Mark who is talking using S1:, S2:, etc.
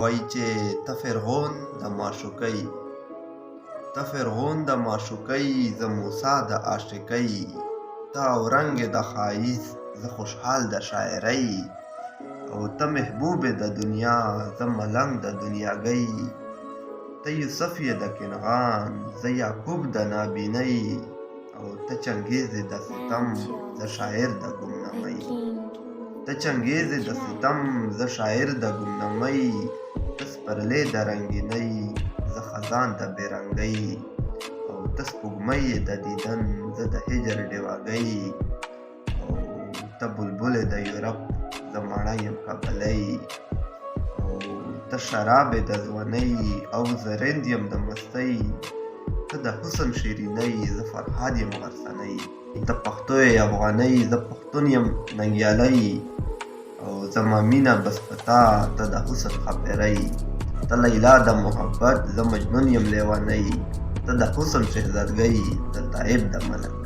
S1: وایي چې ته فرعون د معشوقۍ، ته فرعون د معشوقۍ، زه موسی د عاشقۍ، ته اورنګ د ښایست، زه خوشحال د شاعرۍ، او ته محبوب د دنیا، زه ملنګ د دنیاګۍ، ته یوسف یې د کنعان، زه یعقوب د نابینۍ، او ته چنګیز د ستم، زه شاعر د ګمنامۍ، ته چنګیز د ستم، زه شاعر د ګمنامۍ، ته سپرلی د رنګینۍ، زه خزان د بېرنګۍ، او ته سپوږمۍ د دیدن، زه د هجر ډیوګۍ، او ته بلبل د یورپ، زه مڼه یم کابلی، او ته شراب د ځوانۍ، او زه رند یم د مستۍ، ته د حسن شیرینۍ، زه فرهاد یم غرڅنۍ، ته پښتو یې افغانۍ، زه پښتون یم ننګیالی، او زما مینه بس په تا، ته د حسن ښاپېرۍ، ته لیلا د محبت، زه مجنون یم لیونۍ، ته د حسن شهزادګۍ، زه تایب د ملک